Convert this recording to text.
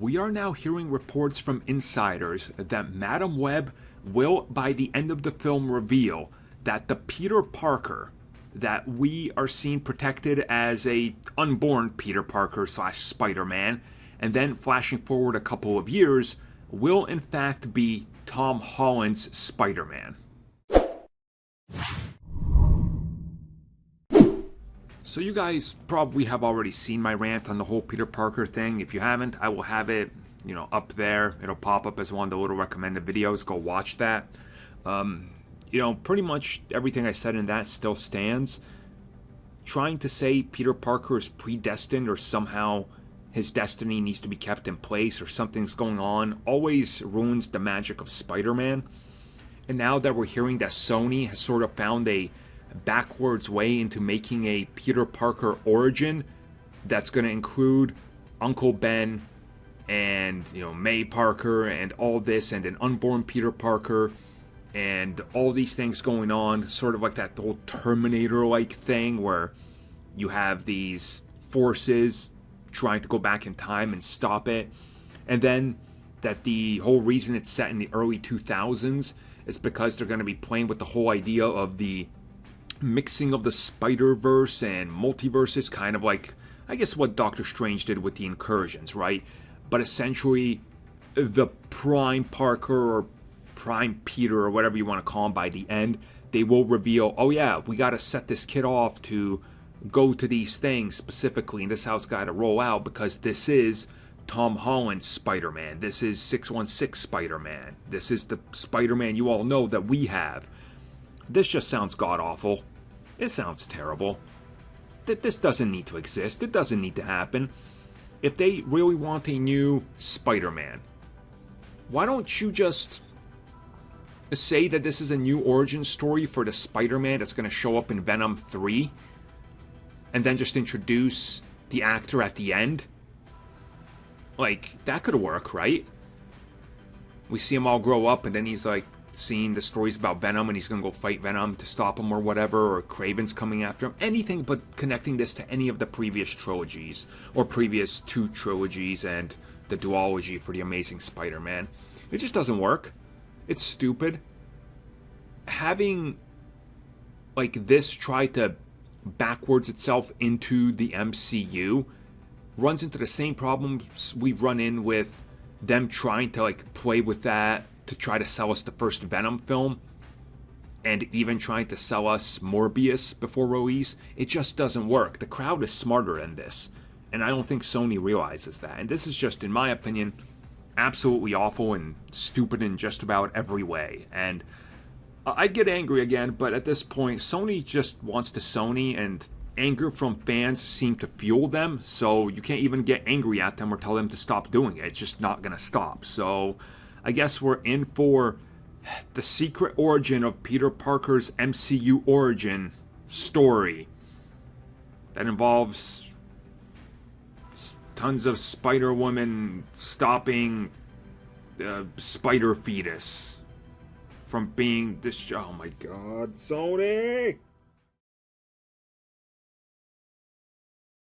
we are now hearing reports from insiders that Madam Web will, by the end of the film, reveal that the Peter Parker that we are seeing protected as a unborn Peter Parker / Spider-Man, and then flashing forward a couple of years, will in fact be Tom Holland's Spider-Man. So you guys probably have already seen my rant on the whole Peter Parker thing. If you haven't, I will have it, up there. It'll pop up as one of the little recommended videos. Go watch that. Pretty much everything I said in that still stands. Trying to say Peter Parker is predestined or somehow his destiny needs to be kept in place or something's going on always ruins the magic of Spider-Man. And now that we're hearing that Sony has sort of found a backwards way into making a Peter Parker origin that's going to include Uncle Ben and May Parker and all this, and an unborn Peter Parker and all these things going on, sort of like that whole Terminator-like thing where you have these forces trying to go back in time and stop it, and then that the whole reason it's set in the early 2000s is because they're going to be playing with the whole idea of the mixing of the Spider-Verse and multiverses, kind of like, I guess, what Doctor Strange did with the Incursions, right? But essentially, the Prime Parker or Prime Peter or whatever you want to call him, by the end, they will reveal, oh yeah, we got to set this kid off to go to these things specifically, and this is how it's got to roll out, because this is Tom Holland's Spider-Man. This is 616 Spider-Man. This is the Spider-Man you all know that we have. This just sounds god-awful. It sounds terrible. This doesn't need to exist. It doesn't need to happen. If they really want a new Spider-Man, why don't you just say that this is a new origin story for the Spider-Man that's going to show up in Venom 3, and then just introduce the actor at the end? Like, that could work, right? We see him all grow up, and then he's like seeing the stories about Venom, and he's gonna go fight Venom to stop him or whatever, or Kraven's coming after him. Anything but connecting this to any of the previous trilogies, or previous 2 trilogies, and the duology for the Amazing Spider-Man. It just doesn't work. It's stupid. Having like this try to backwards itself into the MCU runs into the same problems we've run in with them trying to play with that to try to sell us the first Venom film, and even trying to sell us Morbius before release. It just doesn't work. The crowd is smarter than this, and I don't think Sony realizes that. And this is just, in my opinion, absolutely awful and stupid in just about every way. And I'd get angry again, but at this point, Sony just wants to Sony, and anger from fans seem to fuel them, so you can't even get angry at them or tell them to stop doing it. It's just not going to stop. So I guess we're in for the secret origin of Peter Parker's MCU origin story that involves tons of Spider-Woman stopping the spider fetus from being this. Oh my god, Sony!